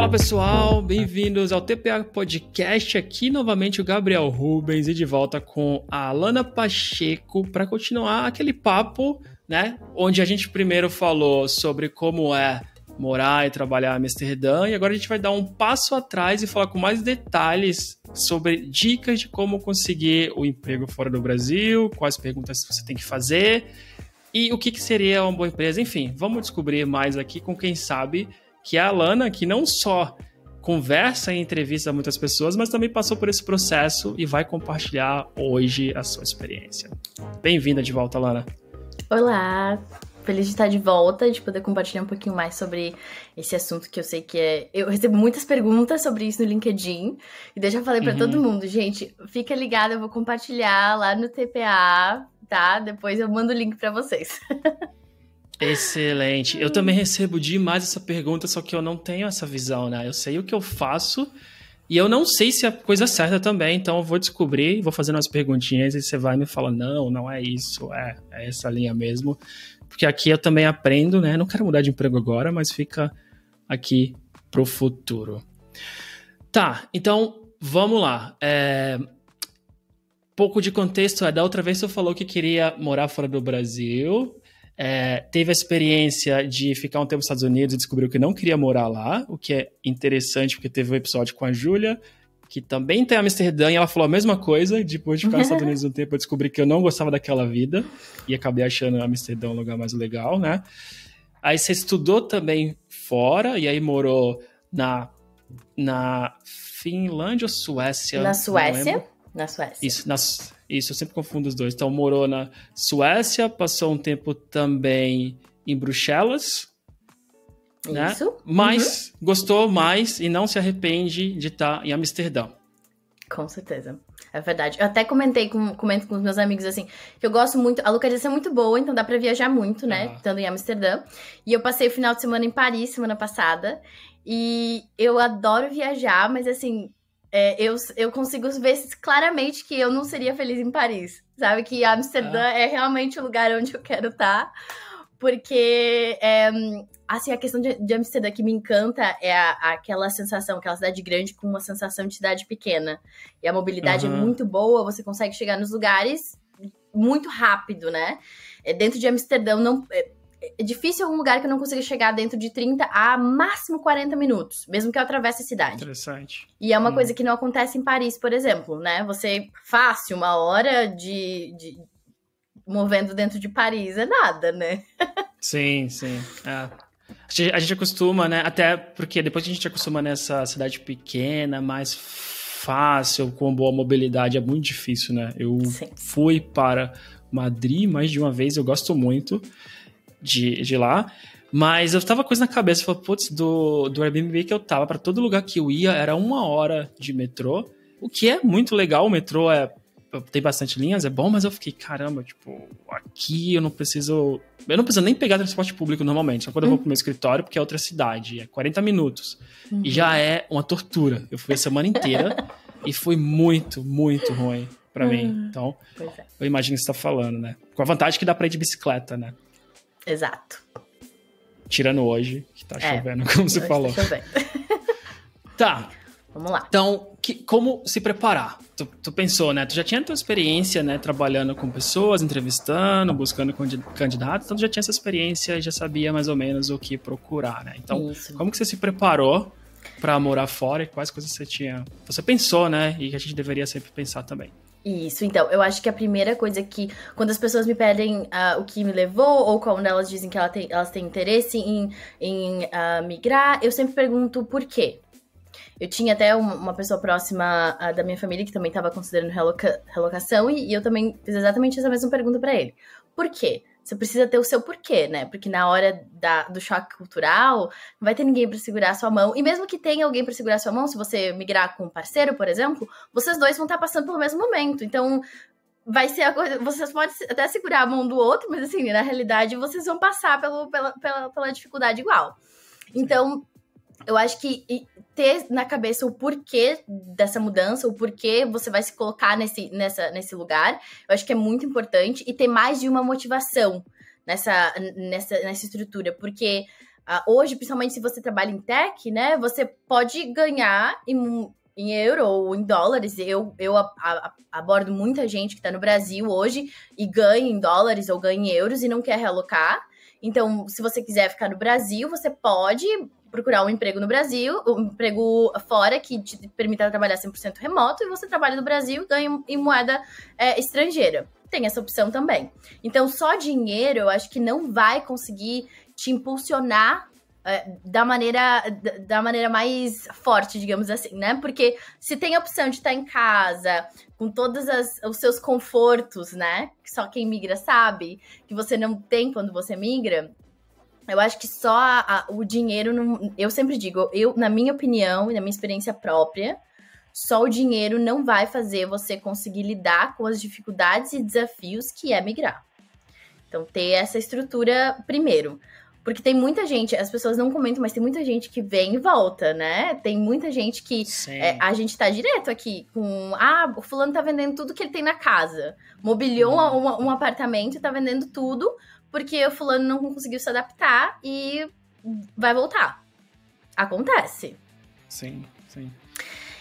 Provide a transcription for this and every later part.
Fala pessoal, bem-vindos ao TPA Podcast, aqui novamente o Gabriel Rubens e de volta com a Alana Pacheco para continuar aquele papo, né, onde a gente primeiro falou sobre como é morar e trabalhar em Amsterdã e agora a gente vai dar um passo atrás e falar com mais detalhes sobre dicas de como conseguir o emprego fora do Brasil, quais perguntas você tem que fazer e o que seria uma boa empresa, enfim, vamos descobrir mais aqui com quem sabe, que é a Alana, que não só conversa em entrevistas a muitas pessoas, mas também passou por esse processo e vai compartilhar hoje a sua experiência. Bem-vinda de volta, Alana. Olá, feliz de estar de volta, de poder compartilhar um pouquinho mais sobre esse assunto que eu sei que é... Eu recebo muitas perguntas sobre isso no LinkedIn, e daí eu já falei pra todo mundo, gente, fica ligado, eu vou compartilhar lá no TPA, tá? Depois eu mando o link pra vocês. Excelente. Eu também recebo demais essa pergunta, só que eu não tenho essa visão, né? Eu sei o que eu faço e eu não sei se é a coisa certa também, então eu vou descobrir, vou fazendo umas perguntinhas e você vai me falar, não é isso, é essa linha mesmo. Porque aqui eu também aprendo, né? Não quero mudar de emprego agora, mas fica aqui pro futuro. Tá, então vamos lá. Pouco de contexto, da outra vez você falou que queria morar fora do Brasil... teve a experiência de ficar um tempo nos Estados Unidos e descobriu que não queria morar lá, o que é interessante porque teve um episódio com a Júlia, que também tem Amsterdã, e ela falou a mesma coisa. Depois de ficar nos Estados Unidos um tempo, eu descobri que eu não gostava daquela vida e acabei achando Amsterdã um lugar mais legal, né? Aí você estudou também fora e aí morou na Finlândia ou Suécia? Na Suécia. Na Suécia. Isso, eu sempre confundo os dois. Então, morou na Suécia, passou um tempo também em Bruxelas, né? Isso. Mas gostou mais e não se arrepende de estar em Amsterdã. Com certeza. É verdade. Eu até comento com os meus amigos, assim, que eu gosto muito... A localização é muito boa, então dá pra viajar muito, né? Estando em Amsterdã. E eu passei o final de semana em Paris, semana passada. E eu adoro viajar, mas, assim... eu consigo ver claramente que eu não seria feliz em Paris, sabe? Que Amsterdã é realmente o lugar onde eu quero estar, porque, assim, a questão de Amsterdã que me encanta é aquela sensação, aquela cidade grande com uma sensação de cidade pequena. E a mobilidade é muito boa, você consegue chegar nos lugares muito rápido, né? Dentro de Amsterdã, é difícil algum lugar que eu não consiga chegar dentro de 30 a máximo 40 minutos, mesmo que eu atravesse a cidade. Interessante. E é uma coisa que não acontece em Paris, por exemplo, né? Você, fácil, 1 hora de movendo dentro de Paris é nada, né? Sim. A gente acostuma, né? Até porque depois que a gente acostuma nessa cidade pequena, mais fácil, com boa mobilidade, é muito difícil, né? Eu fui para Madrid mais de uma vez, eu gosto muito de lá, mas eu tava com coisa na cabeça, falei, putz, do Airbnb que eu tava, pra todo lugar que eu ia, era 1 hora de metrô, o que é muito legal, o metrô tem bastante linhas, é bom, mas eu fiquei, caramba, tipo, aqui eu não preciso nem pegar transporte público normalmente, só quando eu vou pro meu escritório, porque é outra cidade, é 40 minutos, e já é uma tortura, eu fui a semana inteira, e foi muito, muito ruim pra mim, então, eu imagino o que você tá falando, né, com a vantagem que dá pra ir de bicicleta, né. Exato. Tirando hoje, que tá chovendo, como você falou. Tá chovendo. Tá. Vamos lá. Então, como se preparar? Tu pensou, né? Tu já tinha a tua experiência, né? Trabalhando com pessoas, entrevistando, buscando candidatos. Então, tu já tinha essa experiência e já sabia mais ou menos o que procurar, né? Então, como que você se preparou pra morar fora e quais coisas você pensou, né? E que a gente deveria sempre pensar também. Isso, então, eu acho que a primeira coisa que, quando as pessoas me pedem o que me levou, ou quando elas dizem que elas têm interesse em migrar, eu sempre pergunto por quê. Eu tinha até uma pessoa próxima da minha família que também estava considerando relocação, e eu também fiz exatamente essa mesma pergunta para ele. Por quê? Você precisa ter o seu porquê, né? Porque na hora do choque cultural, não vai ter ninguém para segurar a sua mão. E mesmo que tenha alguém para segurar a sua mão, se você migrar com um parceiro, por exemplo, vocês dois vão estar passando pelo mesmo momento. Então, vai ser a coisa... Vocês podem até segurar a mão do outro, mas assim, na realidade, vocês vão passar pela dificuldade igual. Então, eu acho que ter na cabeça o porquê dessa mudança, o porquê você vai se colocar nesse lugar, eu acho que é muito importante, e ter mais de uma motivação nessa estrutura, porque hoje, principalmente se você trabalha em tech, né? Você pode ganhar em euro ou em dólares. Eu abordo muita gente que está no Brasil hoje e ganha em dólares ou ganha em euros e não quer realocar. Então, se você quiser ficar no Brasil, você pode procurar um emprego no Brasil, um emprego fora que te permita trabalhar 100% remoto, e você trabalha no Brasil e ganha em moeda estrangeira. Tem essa opção também. Então, só dinheiro, eu acho que não vai conseguir te impulsionar da maneira mais forte, digamos assim, né? Porque se tem a opção de estar em casa, com todos os seus confortos, né? Que só quem migra sabe, que você não tem quando você migra, eu acho que só o dinheiro não... Eu sempre digo, na minha opinião e na minha experiência própria, só o dinheiro não vai fazer você conseguir lidar com as dificuldades e desafios que é migrar. Então, ter essa estrutura primeiro. Porque tem muita gente, as pessoas não comentam, mas tem muita gente que vem e volta, né? Tem muita gente que... a gente tá direto aqui com... o fulano tá vendendo tudo que ele tem na casa. Mobiliou um apartamento e tá vendendo tudo porque o fulano não conseguiu se adaptar e vai voltar. Acontece. Sim.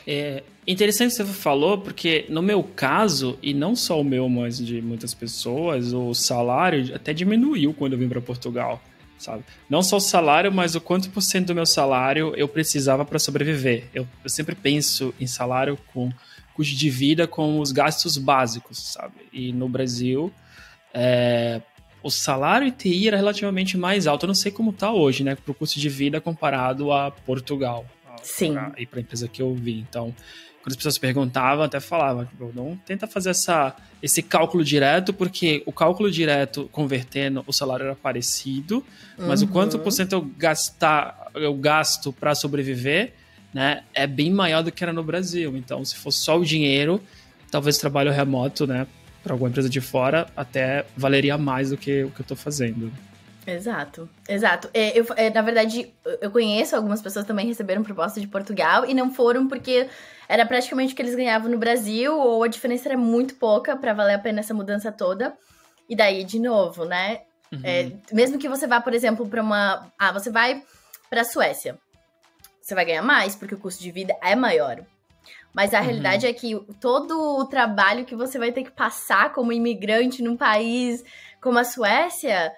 É interessante o que você falou, porque no meu caso, e não só o meu, mas de muitas pessoas, o salário até diminuiu quando eu vim para Portugal. Sabe? Não só o salário, mas o quanto por cento do meu salário eu precisava para sobreviver. Eu sempre penso em salário com custo de vida com os gastos básicos, sabe? E no Brasil, o salário em TI era relativamente mais alto. Eu não sei como está hoje, né? Para o custo de vida comparado a Portugal. Sim. E para a empresa que eu vim. Então, quando as pessoas perguntavam, até falava, não tenta fazer esse cálculo direto, porque o cálculo direto, convertendo, o salário era parecido, mas o quanto por cento eu gasto para sobreviver, né, é bem maior do que era no Brasil. Então, se fosse só o dinheiro, talvez trabalho remoto, né, para alguma empresa de fora, até valeria mais do que o que eu estou fazendo. Exato. Na verdade, eu conheço algumas pessoas que também receberam proposta de Portugal e não foram porque era praticamente o que eles ganhavam no Brasil, ou a diferença era muito pouca para valer a pena essa mudança toda. E daí, de novo, né? Mesmo que você vá, por exemplo, você vai para a Suécia. Você vai ganhar mais porque o custo de vida é maior. Mas a realidade é que todo o trabalho que você vai ter que passar como imigrante num país como a Suécia...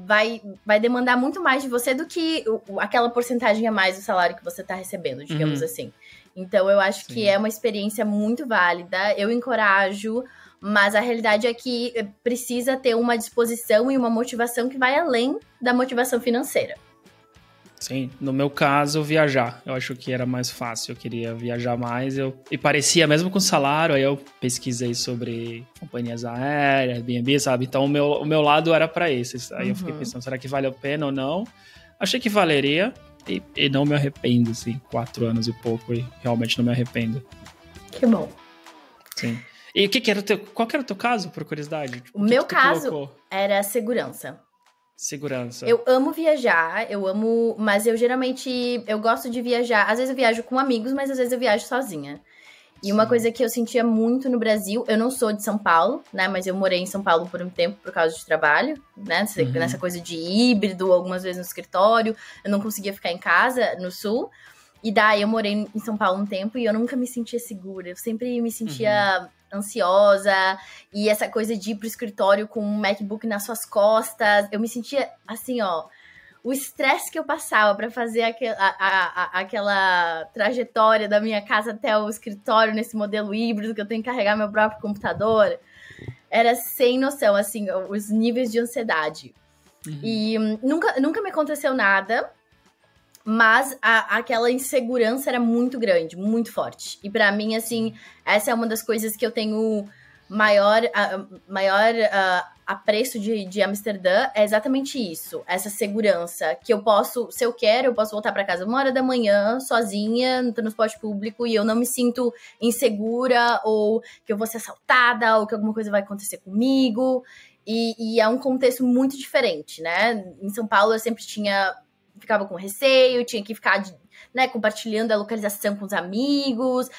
vai demandar muito mais de você do que aquela porcentagem a mais do salário que você está recebendo, digamos assim. Então, eu acho que é uma experiência muito válida, eu encorajo, mas a realidade é que precisa ter uma disposição e uma motivação que vai além da motivação financeira. Sim, no meu caso, viajar. Eu acho que era mais fácil, eu queria viajar mais. E parecia, mesmo com salário, aí eu pesquisei sobre companhias aéreas, Airbnb, sabe? Então o meu lado era para esses. Aí eu fiquei pensando, será que vale a pena ou não? Achei que valeria e não me arrependo, assim, 4 anos e pouco, e realmente não me arrependo. Que bom. Sim. E qual que era o teu caso, por curiosidade? O meu caso era segurança. Segurança. Eu amo viajar, mas eu gosto de viajar. Às vezes eu viajo com amigos, mas às vezes eu viajo sozinha. E uma coisa que eu sentia muito no Brasil, eu não sou de São Paulo, né? Mas eu morei em São Paulo por um tempo por causa de trabalho, né? Nessa coisa de híbrido, algumas vezes no escritório. Eu não conseguia ficar em casa, no Sul. E daí eu morei em São Paulo um tempo e eu nunca me sentia segura. Eu sempre me sentia ansiosa. E essa coisa de ir pro escritório com um MacBook nas suas costas. Eu me sentia assim, ó... O estresse que eu passava para fazer aquela trajetória da minha casa até o escritório nesse modelo híbrido que eu tenho que carregar meu próprio computador, era sem noção, assim, os níveis de ansiedade. E nunca me aconteceu nada, mas aquela insegurança era muito grande, muito forte. E para mim, assim, essa é uma das coisas que eu tenho maior apreço de Amsterdã, é exatamente isso, essa segurança, que eu posso, se eu quero, eu posso voltar para casa 1h da manhã, sozinha, no transporte público, e eu não me sinto insegura, ou que eu vou ser assaltada, ou que alguma coisa vai acontecer comigo, e é um contexto muito diferente, né? Em São Paulo eu sempre ficava com receio, tinha que ficar compartilhando a localização com os amigos,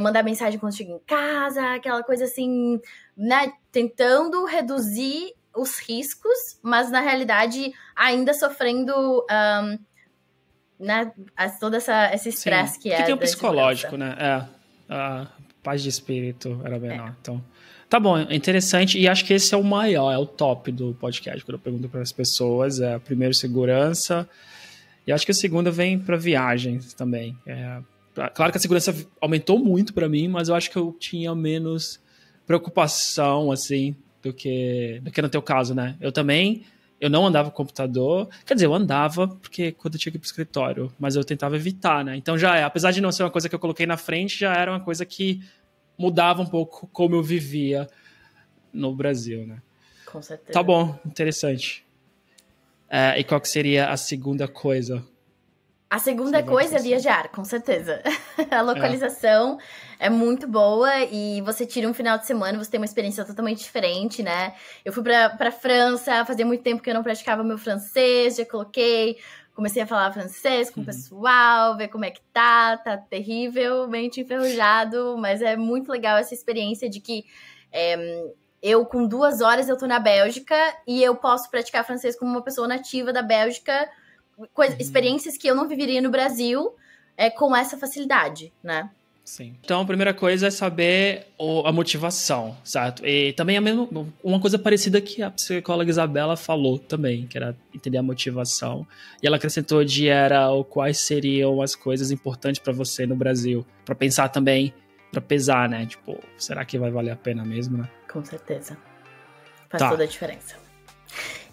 mandar mensagem quando chega em casa, aquela coisa assim, né, tentando reduzir os riscos, mas na realidade ainda sofrendo né, todo esse estresse que porque tem o psicológico, né? A paz de espírito era menor. Então, tá bom, é interessante. E acho que esse é o maior, é o top do podcast. Quando eu pergunto para as pessoas, primeiro segurança. E acho que a segunda vem para viagens também. Claro que a segurança aumentou muito para mim, mas eu acho que eu tinha menos preocupação, assim, do que no teu caso, né? Eu não andava com computador, quer dizer, eu andava porque quando eu tinha que ir pro escritório, mas eu tentava evitar, né? Então apesar de não ser uma coisa que eu coloquei na frente, já era uma coisa que mudava um pouco como eu vivia no Brasil, né? Com certeza. Tá bom, interessante. E qual que seria a segunda coisa? A segunda coisa é viajar, com certeza. A localização é muito boa e você tira um final de semana, você tem uma experiência totalmente diferente, né? Eu fui pra França, fazia muito tempo que eu não praticava meu francês, comecei a falar francês com o pessoal, ver como é que tá terrivelmente enferrujado, mas é muito legal essa experiência de que eu, com 2 horas, eu tô na Bélgica e eu posso praticar francês como uma pessoa nativa da Bélgica, experiências que eu não viveria no Brasil com essa facilidade, né? Sim. Então, a primeira coisa é saber a motivação, certo? E também uma coisa parecida que a psicóloga Isabela falou também, que era entender a motivação. E ela acrescentou quais seriam as coisas importantes para você no Brasil. Para pensar também, para pesar, né? Tipo, será que vai valer a pena mesmo, né? Com certeza. Faz toda a diferença.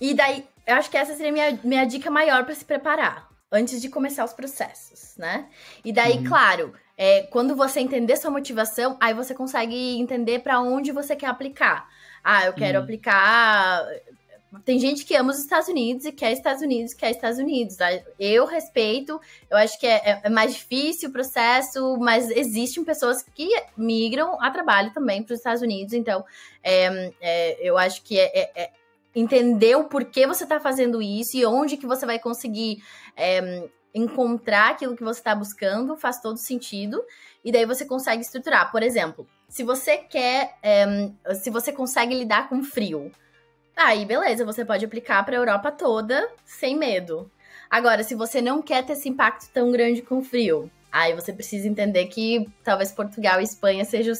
E daí, eu acho que essa seria minha dica maior para se preparar, antes de começar os processos, né? E daí, claro, quando você entender sua motivação, aí você consegue entender para onde você quer aplicar. Eu quero aplicar... Tem gente que ama os Estados Unidos e quer Estados Unidos, Tá? Eu respeito, eu acho que é mais difícil o processo, mas existem pessoas que migram a trabalho também para os Estados Unidos, então eu acho que entender o porquê você está fazendo isso e onde que você vai conseguir encontrar aquilo que você está buscando faz todo sentido, e daí você consegue estruturar. Por exemplo, se você se você consegue lidar com frio, aí beleza, você pode aplicar para a Europa toda sem medo. Agora, se você não quer ter esse impacto tão grande com frio, aí você precisa entender que talvez Portugal e Espanha seja o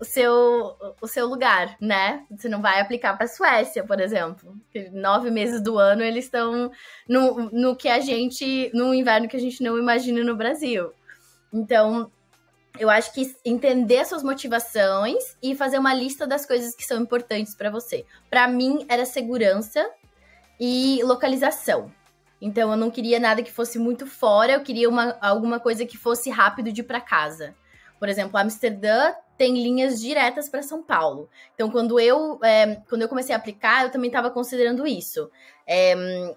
seu lugar, né? Você não vai aplicar para a Suécia, por exemplo. 9 meses do ano eles estão no inverno que a gente não imagina no Brasil. Então, eu acho que entender suas motivações e fazer uma lista das coisas que são importantes para você. Para mim, era segurança e localização. Então, eu não queria nada que fosse muito fora, eu queria alguma coisa que fosse rápido de ir para casa. Por exemplo, Amsterdã tem linhas diretas para São Paulo. Então, quando eu comecei a aplicar, eu também estava considerando isso.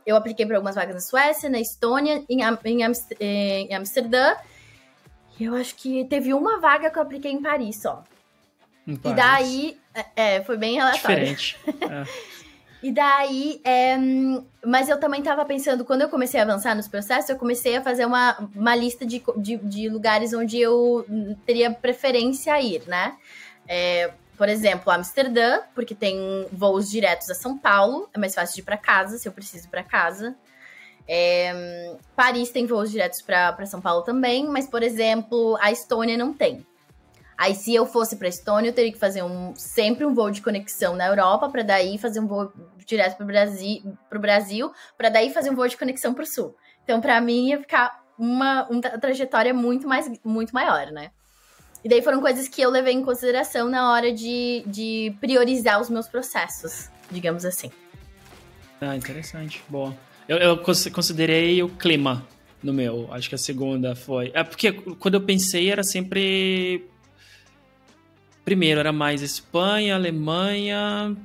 Eu apliquei para algumas vagas na Suécia, na Estônia, em Amsterdã. E eu acho que teve uma vaga que eu apliquei em Paris só. Em Paris. E daí, foi bem aleatório. Diferente. E daí, mas eu também tava pensando, quando eu comecei a avançar nos processos, eu comecei a fazer uma lista de lugares onde eu teria preferência a ir, né? Por exemplo, Amsterdã, porque tem voos diretos a São Paulo, é mais fácil de ir pra casa, se eu preciso ir pra casa. Paris tem voos diretos pra São Paulo também, mas, por exemplo, a Estônia não tem. Aí, se eu fosse pra Estônia, eu teria que fazer sempre um voo de conexão na Europa, pra daí fazer um voo direto pro Brasil, pra daí fazer um voo de conexão pro Sul. Então, pra mim, ia ficar uma trajetória muito maior, né? E daí foram coisas que eu levei em consideração na hora de priorizar os meus processos, digamos assim. Interessante. Boa. Eu considerei o clima no meu. Acho que a segunda foi... porque quando eu pensei, era sempre... Primeiro, era mais Espanha, Alemanha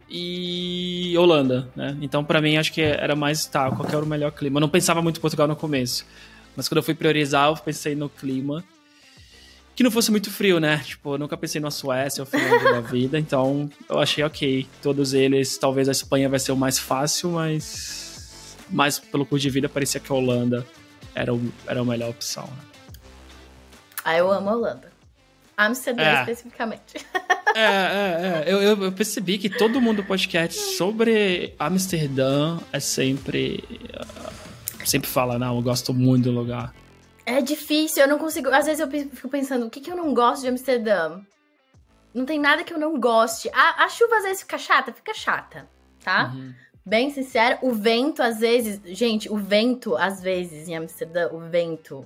e Holanda, né? Então, pra mim, acho que era mais, qual que era o melhor clima. Eu não pensava muito em Portugal no começo. Mas quando eu fui priorizar, eu pensei no clima. Que não fosse muito frio, né? Tipo, eu nunca pensei na Suécia, o Finlândia da vida. Então, eu achei ok. Todos eles, talvez a Espanha vai ser o mais fácil, mas pelo custo de vida, parecia que a Holanda era a melhor opção. Né? Eu amo a Holanda. Amsterdã, especificamente. Eu percebi que todo mundo podcast sobre Amsterdã sempre fala, não, eu gosto muito do lugar. É difícil, eu não consigo... Às vezes eu fico pensando, o que eu não gosto de Amsterdã? Não tem nada que eu não goste. A chuva às vezes fica chata, tá? Uhum. Bem sincero, o vento às vezes... Gente, o vento às vezes em Amsterdã, o vento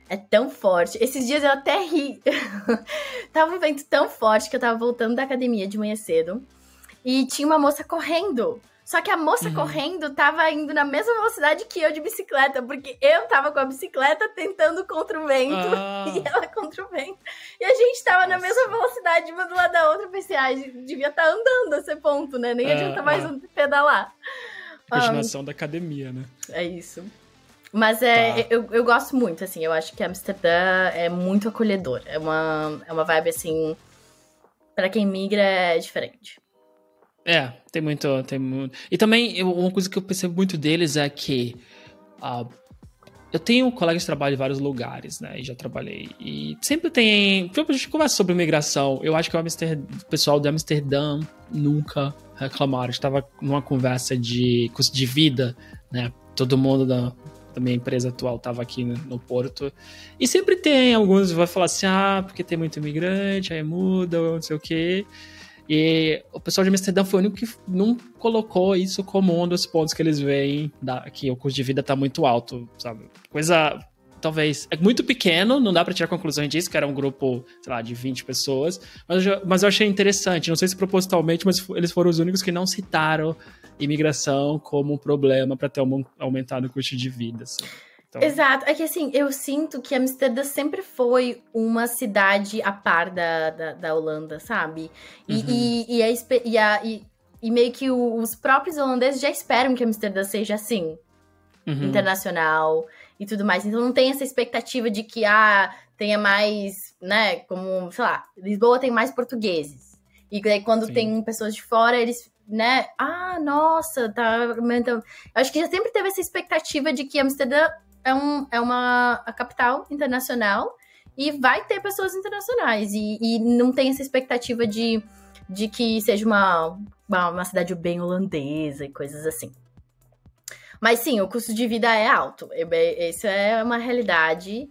é tão forte. Esses dias eu até ri. Tava um vento tão forte que eu tava voltando da academia de manhã cedo e tinha uma moça correndo. Só que a moça correndo tava indo na mesma velocidade que eu de bicicleta, porque eu tava com a bicicleta tentando contra o vento e ela contra o vento. E a gente tava na mesma velocidade, uma do lado da outra. Eu pensei, devia estar andando a esse ponto, né? Nem adianta mais pedalar. Continuação da academia, né? É isso. Mas eu gosto muito, assim. Eu acho que Amsterdã é muito acolhedor. É uma vibe, assim, pra quem migra é diferente. Tem muito. E também, uma coisa que eu percebo muito deles é que eu tenho colegas de trabalho em vários lugares, né? E já trabalhei. E sempre tem... Tipo, a gente conversa sobre imigração. Eu acho que o pessoal de Amsterdã nunca reclamaram. A gente tava numa conversa de custo de vida, né? Todo mundo da minha empresa atual tava aqui no Porto. E sempre tem alguns que vão falar assim, porque tem muito imigrante, aí muda, ou não sei o quê. E o pessoal de Amsterdã foi o único que não colocou isso como um dos pontos que eles veem que o custo de vida tá muito alto, sabe? Coisa, talvez, é muito pequeno, não dá pra tirar conclusões disso, que era um grupo, sei lá, de 20 pessoas, mas eu achei interessante, não sei se propositalmente, mas eles foram os únicos que não citaram imigração como um problema pra ter aumentado o custo de vida, assim. Então... Exato, é que assim, eu sinto que Amsterdã sempre foi uma cidade a par da Holanda, sabe? E meio que os próprios holandeses já esperam que Amsterdã seja assim, internacional e tudo mais. Então não tem essa expectativa de que tenha mais, né, como, sei lá, Lisboa tem mais portugueses. E daí quando tem pessoas de fora, eles, né, nossa, tá... Então, eu acho que já sempre teve essa expectativa de que Amsterdã é uma capital internacional e vai ter pessoas internacionais e não tem essa expectativa de que seja uma cidade bem holandesa e coisas assim. Mas sim, o custo de vida é alto, isso é uma realidade,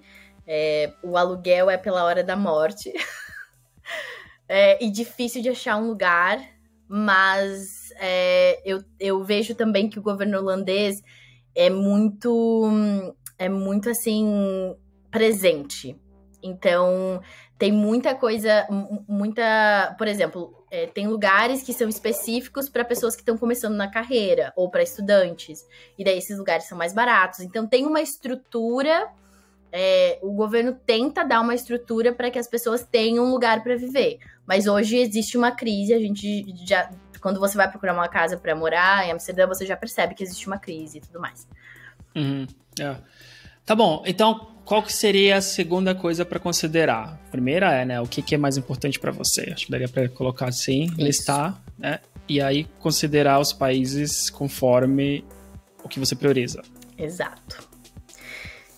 o aluguel é pela hora da morte e difícil de achar um lugar, mas eu vejo também que o governo holandês é muito assim, presente. Então, tem muita coisa, por exemplo, tem lugares que são específicos para pessoas que estão começando na carreira, ou para estudantes, e daí esses lugares são mais baratos. Então, tem uma estrutura, o governo tenta dar uma estrutura para que as pessoas tenham um lugar para viver. Mas hoje existe uma crise, a gente já... Quando você vai procurar uma casa para morar em Amsterdã, você já percebe que existe uma crise e tudo mais. Tá bom, então qual que seria a segunda coisa para considerar? A primeira é, né, o que é mais importante para você? Acho que daria para colocar assim, listar, né? E aí considerar os países conforme o que você prioriza. Exato.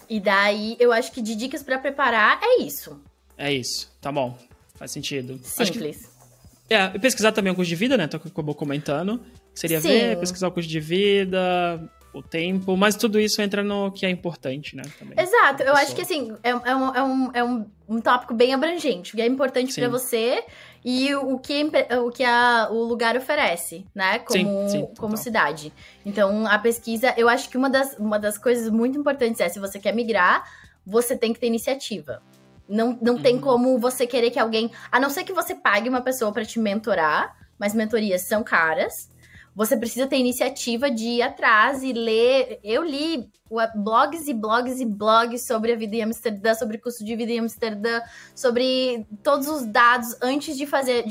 E daí, eu acho que de dicas para preparar é isso. É isso, tá bom, faz sentido. Simples. E pesquisar também o custo de vida, né? Então, acabou comentando. Seria pesquisar o custo de vida, o tempo, mas tudo isso entra no que é importante, né? Também, exato, eu acho que assim, é um tópico bem abrangente, o que é importante para você e o que o lugar oferece, né? Como cidade. Então, a pesquisa, eu acho que uma das coisas muito importantes se você quer migrar, você tem que ter iniciativa. Não tem como você querer que alguém... A não ser que você pague uma pessoa para te mentorar, mas mentorias são caras. Você precisa ter iniciativa de ir atrás e ler... Eu li blogs e blogs e blogs sobre a vida em Amsterdã, sobre o custo de vida em Amsterdã, sobre todos os dados antes de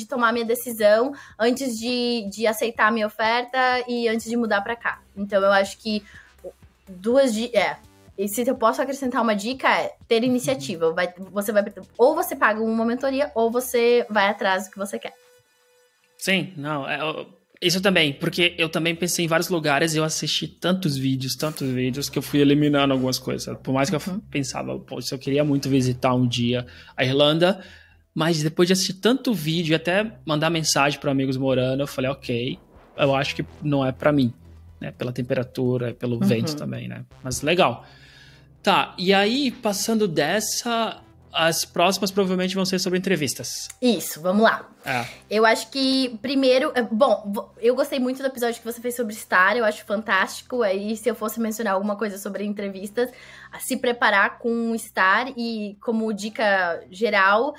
tomar minha decisão, antes de aceitar a minha oferta e antes de mudar para cá. Então, eu acho que E se eu posso acrescentar uma dica, é ter iniciativa. Ou você paga uma mentoria, ou você vai atrás do que você quer. Sim, não, isso também, porque eu também pensei em vários lugares e eu assisti tantos vídeos, que eu fui eliminando algumas coisas. Por mais que eu pensava, se eu queria muito visitar um dia a Irlanda, Mas depois de assistir tanto vídeo e até mandar mensagem para amigos morando, eu falei, ok, eu acho que não é para mim, né? Pela temperatura, pelo vento também, né? Mas legal. Tá, e aí, passando dessa, as próximas provavelmente vão ser sobre entrevistas. Isso, vamos lá. Eu acho que, primeiro... Bom, eu gostei muito do episódio que você fez sobre Star, eu acho fantástico. Aí, se eu fosse mencionar alguma coisa sobre entrevistas, se preparar com Star e, como dica geral,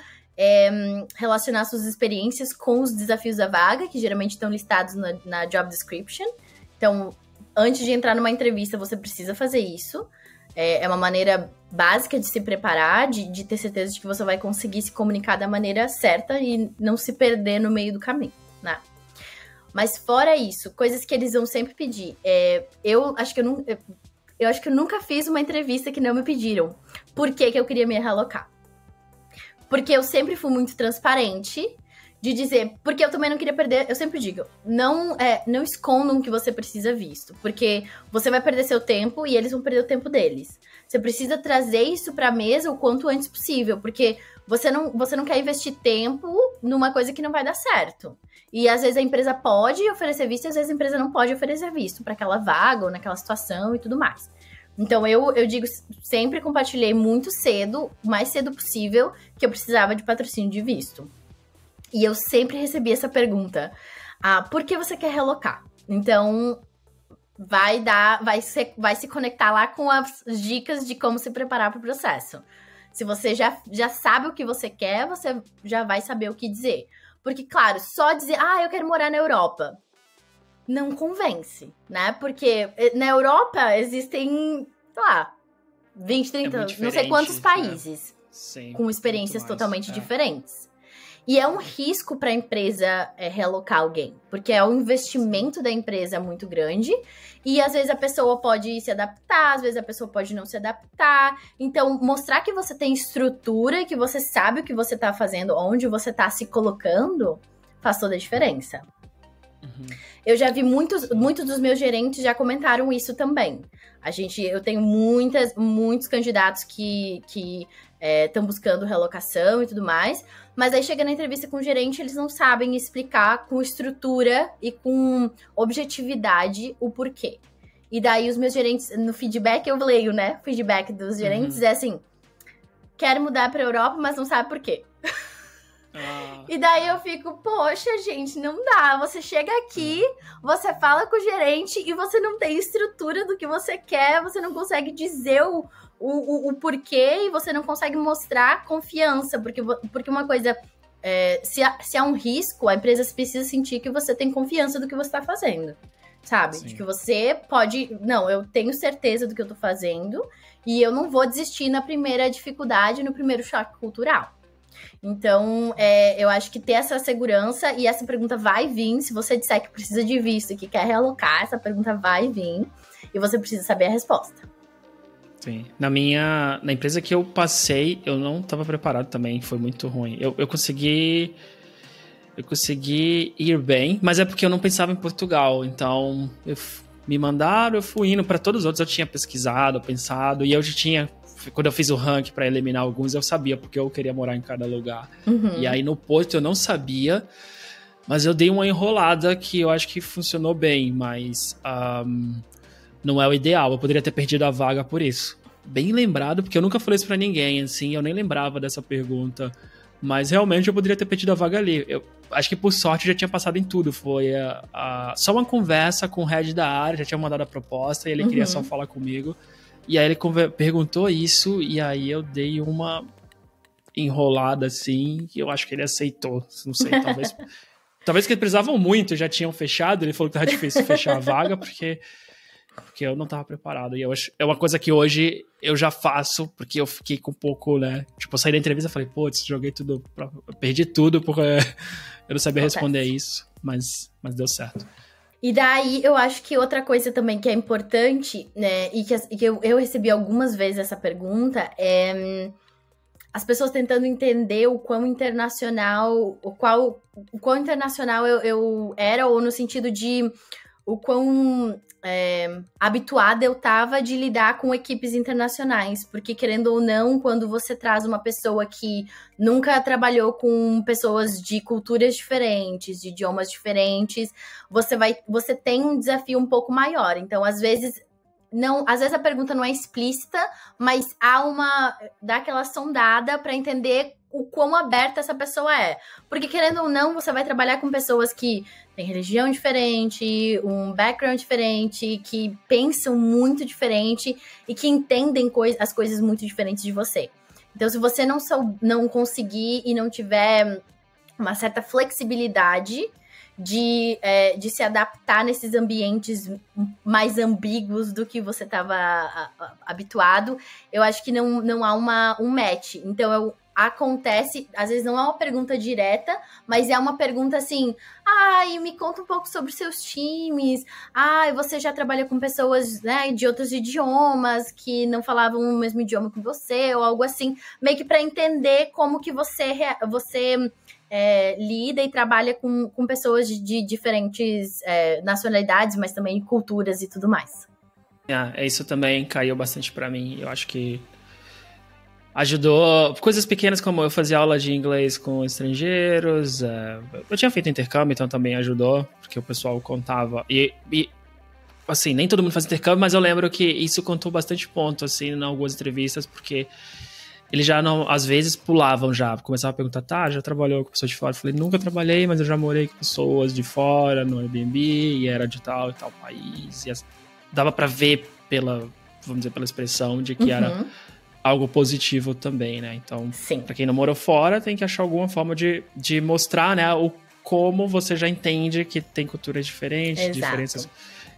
relacionar suas experiências com os desafios da vaga, que geralmente estão listados na job description. Então, antes de entrar numa entrevista, você precisa fazer isso. É uma maneira básica de se preparar, de ter certeza de que você vai conseguir se comunicar da maneira certa e não se perder no meio do caminho, né? Mas fora isso, coisas que eles vão sempre pedir. Eu acho que eu nunca fiz uma entrevista que não me pediram. Por que eu queria me realocar? Porque eu sempre fui muito transparente de dizer, porque eu também não queria perder, eu sempre digo, não escondam que você precisa visto, porque você vai perder seu tempo e eles vão perder o tempo deles. Você precisa trazer isso pra mesa o quanto antes possível, porque você não quer investir tempo numa coisa que não vai dar certo. E às vezes a empresa pode oferecer visto e às vezes a empresa não pode oferecer visto para aquela vaga ou naquela situação e tudo mais. Então eu digo, sempre compartilhei muito cedo, o mais cedo possível, que eu precisava de patrocínio de visto. E eu sempre recebi essa pergunta, por que você quer relocar? Então, vai se conectar lá com as dicas de como se preparar para o processo. Se você já sabe o que você quer, você já vai saber o que dizer. Porque, claro, só dizer, eu quero morar na Europa, não convence, né? Porque na Europa existem, sei lá, 20, 30, não sei quantos países, Sim, com experiências totalmente diferentes. E é um risco para a empresa realocar alguém, porque é um investimento da empresa muito grande e às vezes a pessoa pode se adaptar, às vezes a pessoa pode não se adaptar. Então, mostrar que você tem estrutura, que você sabe o que você está fazendo, onde você está se colocando, faz toda a diferença. Eu já vi muitos dos meus gerentes já comentaram isso também. Eu tenho muitos candidatos que estão buscando relocação e tudo mais, mas aí chega na entrevista com o gerente, eles não sabem explicar com estrutura e com objetividade o porquê. E daí os meus gerentes, no feedback, eu leio, né? O feedback dos gerentes é assim, quero mudar pra Europa, mas não sabe por quê. E daí eu fico, poxa, gente, não dá. Você chega aqui, você fala com o gerente e você não tem estrutura do que você quer, você não consegue dizer o porquê e você não consegue mostrar confiança. Porque uma coisa, se há um risco, a empresa precisa sentir que você tem confiança do que você está fazendo, sabe? Sim. De que você pode... Não, eu tenho certeza do que eu tô fazendo e eu não vou desistir na primeira dificuldade, no primeiro choque cultural. Então, eu acho que ter essa segurança, e essa pergunta vai vir, se você disser que precisa de visto e que quer realocar, essa pergunta vai vir, e você precisa saber a resposta. Sim. Na empresa que eu passei, eu não estava preparado também, foi muito ruim. Eu consegui ir bem, mas é porque eu não pensava em Portugal, então me mandaram, eu fui indo para todos os outros, eu tinha pesquisado, pensado, e eu já tinha... Quando eu fiz o ranking para eliminar alguns, eu sabia porque eu queria morar em cada lugar. E aí no Porto eu não sabia, mas eu dei uma enrolada que eu acho que funcionou bem, mas não é o ideal. Eu poderia ter perdido a vaga por isso. Bem lembrado, porque eu nunca falei isso pra ninguém, assim, eu nem lembrava dessa pergunta. Mas realmente eu poderia ter perdido a vaga ali. Eu acho que por sorte eu já tinha passado em tudo. Foi só uma conversa com o head da área, já tinha mandado a proposta e ele queria só falar comigo. E aí ele perguntou isso, e aí eu dei uma enrolada assim, e eu acho que ele aceitou. Não sei, talvez que eles precisavam muito, já tinham fechado, ele falou que tava difícil fechar a vaga, porque eu não tava preparado. E é uma coisa que hoje eu já faço, porque eu fiquei com um pouco, né? Tipo, eu saí da entrevista e falei, putz, perdi tudo, porque eu não sabia responder isso, mas deu certo. E daí, eu acho que outra coisa também que é importante, né, e que eu recebi algumas vezes essa pergunta, é as pessoas tentando entender o quão internacional, eu era, ou no sentido de o quão habituada eu tava de lidar com equipes internacionais, porque querendo ou não, quando você traz uma pessoa que nunca trabalhou com pessoas de culturas diferentes, de idiomas diferentes, você tem um desafio um pouco maior. Então, às vezes a pergunta não é explícita, mas dá aquela sondada para entender o quão aberta essa pessoa é. Porque, querendo ou não, você vai trabalhar com pessoas que têm religião diferente, um background diferente, que pensam muito diferente e que entendem as coisas muito diferentes de você. Então, se você não conseguir e não tiver uma certa flexibilidade de se adaptar nesses ambientes mais ambíguos do que você estava habituado, eu acho que não há um match. Então, acontece, às vezes não é uma pergunta direta, mas é uma pergunta assim, me conta um pouco sobre seus times, você já trabalha com pessoas, né, de outros idiomas, que não falavam o mesmo idioma que você, ou algo assim, meio que para entender como que você lida e trabalha com pessoas de diferentes nacionalidades, mas também culturas e tudo mais. Isso também caiu bastante para mim, eu acho que ajudou, coisas pequenas como eu fazia aula de inglês com estrangeiros, eu tinha feito intercâmbio, então também ajudou, porque o pessoal contava, e assim, nem todo mundo faz intercâmbio, mas eu lembro que isso contou bastante ponto, assim, em algumas entrevistas, porque eles já não, às vezes pulavam já, começavam a perguntar, já trabalhou com pessoas de fora? Eu falei, nunca trabalhei, mas eu já morei com pessoas de fora, no Airbnb, e era de tal e tal país, e dava pra ver pela expressão de que era algo positivo também, né? Então, para quem não morou fora, tem que achar alguma forma de mostrar, né, como você já entende que tem culturas diferentes,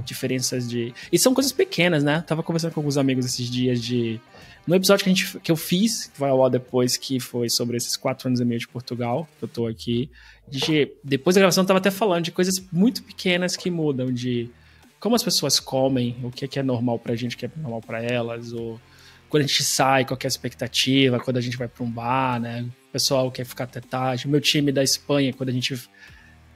diferenças de... E são coisas pequenas, né? Tava conversando com alguns amigos esses dias no episódio que eu fiz, que vai ao ar depois, que foi sobre esses 4 anos e meio de Portugal, que eu tô aqui, depois da gravação eu tava até falando de coisas muito pequenas que mudam, de como as pessoas comem, o que é normal pra gente, o que é normal pra elas, ou quando a gente sai, qual que é a expectativa, quando a gente vai para um bar, né? O pessoal quer ficar até tarde. O meu time da Espanha, quando a gente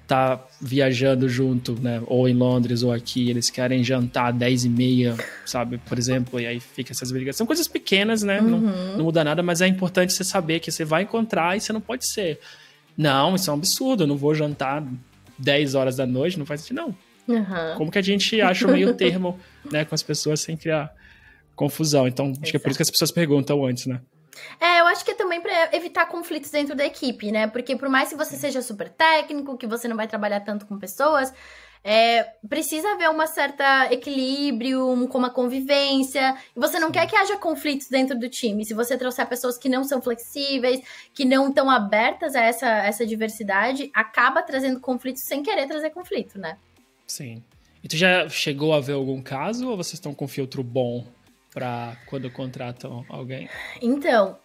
tá viajando junto, né? Ou em Londres ou aqui, eles querem jantar às 10h30, sabe? Por exemplo, e aí fica essas brigas. São coisas pequenas, né? Não muda nada, mas é importante você saber que você vai encontrar e você não pode ser. Não, isso é um absurdo, eu não vou jantar 10 horas da noite, não faz sentido, não. Como que a gente acha o meio termo, né, com as pessoas sem criar confusão? Então, acho que é por isso que as pessoas perguntam antes, né? Eu acho que é também pra evitar conflitos dentro da equipe, né? Porque por mais que você seja super técnico, que você não vai trabalhar tanto com pessoas, precisa haver um certo equilíbrio, uma convivência. E você não quer que haja conflitos dentro do time. Se você trouxer pessoas que não são flexíveis, que não estão abertas a essa diversidade, acaba trazendo conflitos sem querer trazer conflito, né? Sim. E tu já chegou a ver algum caso ou vocês estão com filtro bom para quando contratam alguém? Então,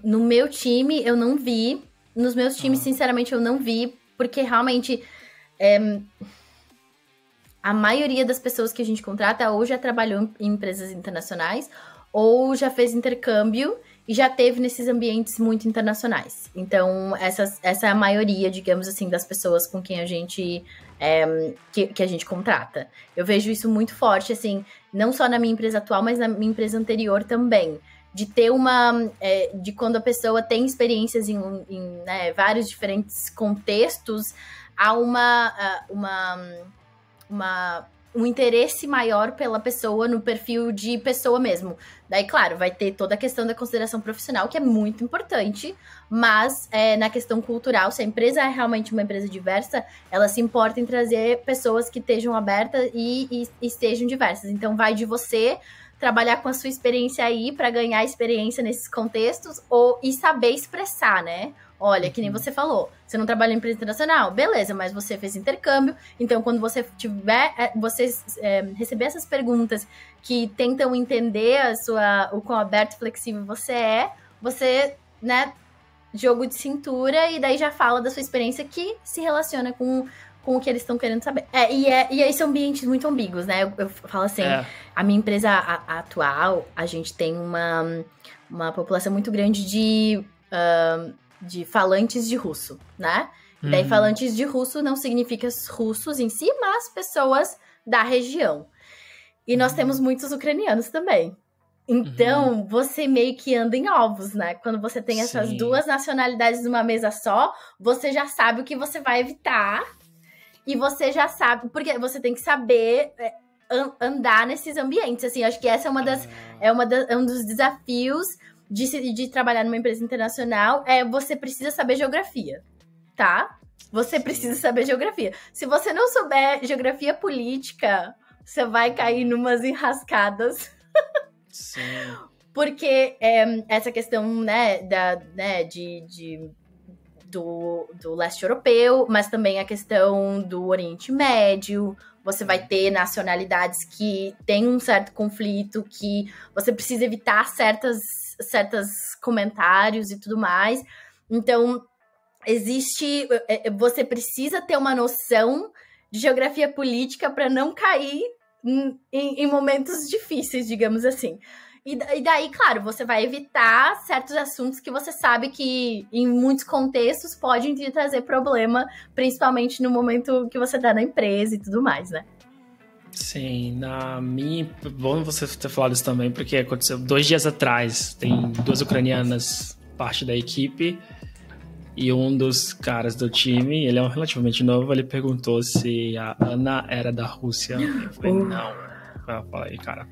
no meu time eu não vi. Nos meus times, sinceramente, eu não vi. Porque realmente a maioria das pessoas que a gente contrata ou já trabalhou em empresas internacionais ou já fez intercâmbio e já teve nesses ambientes muito internacionais. Então, essa é a maioria, digamos assim, das pessoas com quem a gente... que a gente contrata. Eu vejo isso muito forte, assim, não só na minha empresa atual, mas na minha empresa anterior também. De ter de quando a pessoa tem experiências em né, vários diferentes contextos, há um interesse maior pela pessoa no perfil de pessoa mesmo. Daí, claro, vai ter toda a questão da consideração profissional, que é muito importante, mas na questão cultural, se a empresa é realmente uma empresa diversa, ela se importa em trazer pessoas que estejam abertas e estejam diversas. Então, vai de você trabalhar com a sua experiência aí para ganhar experiência nesses contextos e saber expressar, né? Olha, que nem você falou, você não trabalha em empresa internacional? Beleza, mas você fez intercâmbio, então quando você receber essas perguntas que tentam entender o quão aberto e flexível você, né, jogo de cintura, e daí já fala da sua experiência que se relaciona com o que eles estão querendo saber. E aí são ambientes muito ambíguos, né? Eu falo assim, a minha empresa atual, a gente tem uma população muito grande de falantes de russo, né? Daí, falantes de russo não significa russos em si, mas pessoas da região. E nós temos muitos ucranianos também. Então, você meio que anda em ovos, né? Quando você tem essas duas nacionalidades numa mesa só, você já sabe o que você vai evitar. E você já sabe... Porque você tem que saber andar nesses ambientes. Assim, acho que essa é um dos desafios de trabalhar numa empresa internacional. Você precisa saber geografia, tá? Você precisa saber geografia. Se você não souber geografia política, você vai cair numas enrascadas. Sim. Porque essa questão, né, do leste europeu, mas também a questão do Oriente Médio. Você vai ter nacionalidades que têm um certo conflito, que você precisa evitar certos comentários e tudo mais. Então, você precisa ter uma noção de geografia política para não cair em momentos difíceis, digamos assim. E daí, claro, você vai evitar certos assuntos que você sabe que, em muitos contextos, podem te trazer problema, principalmente no momento que você tá na empresa e tudo mais, né? Sim, bom você ter falado isso também, porque aconteceu 2 dias atrás. Tem 2 ucranianas, parte da equipe, e um dos caras do time, ele é relativamente novo, ele perguntou se a Ana era da Rússia. Eu falei, não. Eu falei, cara,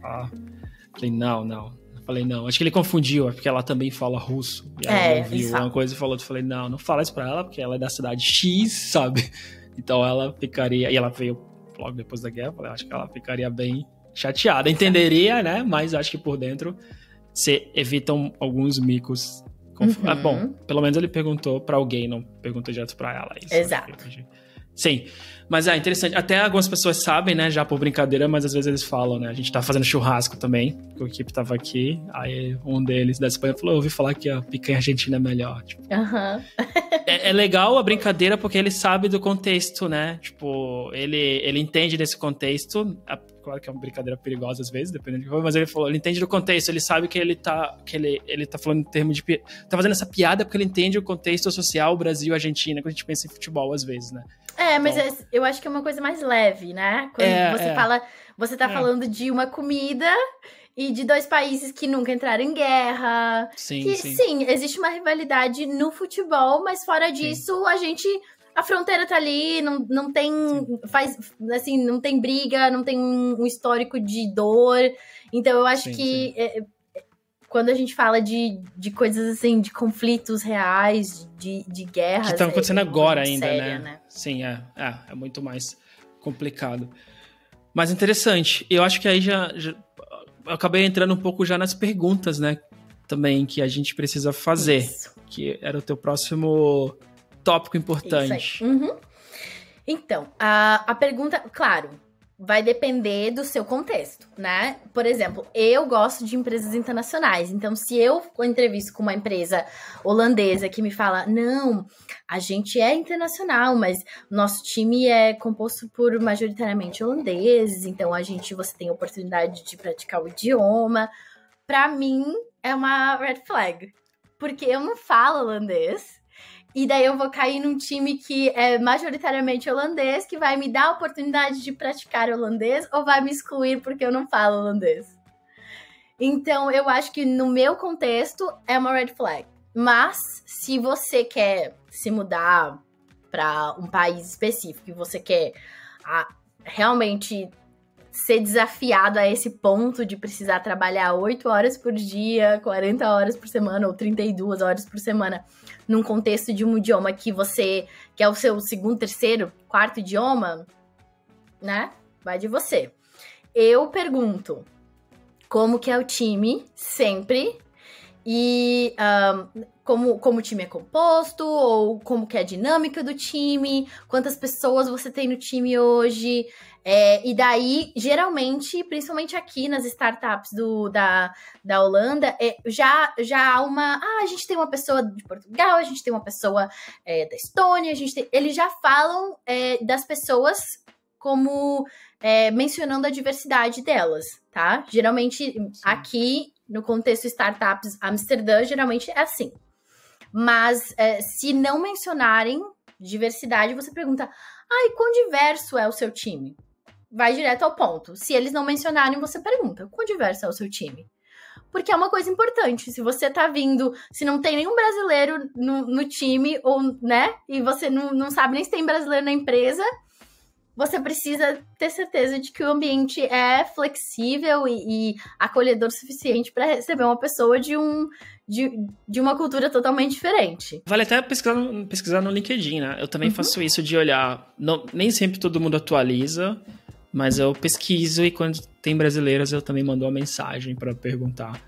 falei, não. Eu falei, não. Acho que ele confundiu, é porque ela também fala russo. E aí ela ouviu uma coisa e falou, eu falei, não fala isso pra ela, porque ela é da cidade X, sabe? Então ela ficaria... E ela veio logo depois da guerra, eu falei, acho que ela ficaria bem chateada. Entenderia, né? Mas acho que por dentro você evitam alguns micos. Bom, pelo menos ele perguntou pra alguém, não perguntou direto pra ela. Isso, exato. Sim, mas é interessante. Até algumas pessoas sabem, né, já por brincadeira, mas às vezes eles falam, né? A gente tá fazendo churrasco também, porque a equipe tava aqui, aí um deles da Espanha falou, eu ouvi falar que a picanha argentina é melhor. Tipo, é legal a brincadeira porque ele sabe do contexto, né? Tipo, ele entende desse contexto. Claro que é uma brincadeira perigosa às vezes, dependendo de como, mas ele falou, ele entende do contexto, ele sabe que ele tá falando em termos de... Tá fazendo essa piada porque ele entende o contexto social Brasil-Argentina, quando a gente pensa em futebol às vezes, né? Mas eu acho que é uma coisa mais leve, né? Quando você tá falando de uma comida e de 2 países que nunca entraram em guerra. Sim, existe uma rivalidade no futebol, mas fora disso, a fronteira tá ali, não tem não tem briga, não tem um histórico de dor. Então eu acho que quando a gente fala de coisas assim, de conflitos reais, de guerras... Que estão acontecendo agora ainda, séria, né? Sim, é muito mais complicado. Mas interessante. Eu acho que aí já eu acabei entrando um pouco já nas perguntas, né? Também, que a gente precisa fazer. Isso. Que era o teu próximo tópico importante. Então, a pergunta... Claro, vai depender do seu contexto, né? Por exemplo, eu gosto de empresas internacionais. Então, se eu entrevisto com uma empresa holandesa que me fala, não, a gente é internacional, mas nosso time é composto por majoritariamente holandeses, então você tem a oportunidade de praticar o idioma. Pra mim, é uma red flag. Porque eu não falo holandês. E daí eu vou cair num time que é majoritariamente holandês, que vai me dar a oportunidade de praticar holandês ou vai me excluir porque eu não falo holandês. Então, eu acho que no meu contexto é uma red flag. Mas, se você quer se mudar para um país específico e você quer realmente ser desafiado a esse ponto de precisar trabalhar 8 horas por dia, 40 horas por semana ou 32 horas por semana num contexto de um idioma que é o seu segundo, terceiro, quarto idioma, né? Vai de você. Eu pergunto como que é o time sempre e como o time é composto ou como que é a dinâmica do time, quantas pessoas você tem no time hoje. E daí, geralmente, principalmente aqui nas startups da Holanda, já há a gente tem uma pessoa de Portugal, a gente tem uma pessoa da Estônia, eles já falam das pessoas como mencionando a diversidade delas, tá? Geralmente, aqui, no contexto startups Amsterdã, geralmente é assim. Mas, se não mencionarem diversidade, você pergunta, quão diverso é o seu time? vai direto ao ponto. Se eles não mencionarem, você pergunta, quão diverso é o seu time? Porque é uma coisa importante. Se você tá vindo, se não tem nenhum brasileiro no time, ou, né? E você não sabe nem se tem brasileiro na empresa, você precisa ter certeza de que o ambiente é flexível e acolhedor o suficiente para receber uma pessoa de uma cultura totalmente diferente. Vale até pesquisar no LinkedIn, né? Eu também faço isso de olhar. Nem sempre todo mundo atualiza, mas eu pesquiso e quando tem brasileiras eu também mando uma mensagem para perguntar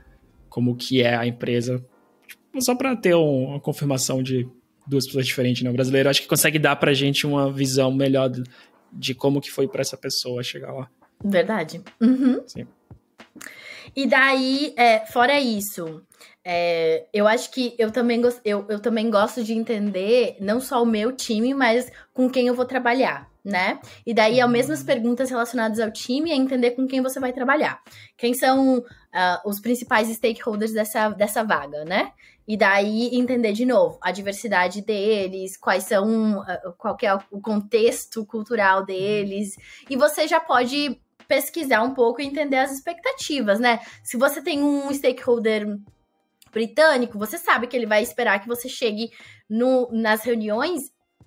como que é a empresa. Só para ter uma confirmação de duas pessoas diferentes, né? O brasileiro acho que consegue dar pra gente uma visão melhor de como que foi para essa pessoa chegar lá. Verdade. Sim. E daí, fora isso, eu acho que eu também gosto de entender não só o meu time, mas com quem eu vou trabalhar, né? E daí, as mesmas perguntas relacionadas ao time é entender com quem você vai trabalhar. Quem são os principais stakeholders dessa vaga, né? E daí, entender de novo a diversidade deles, qual que é o contexto cultural deles. E você já pode pesquisar um pouco e entender as expectativas, né? Se você tem um stakeholder britânico, você sabe que ele vai esperar que você chegue nas reuniões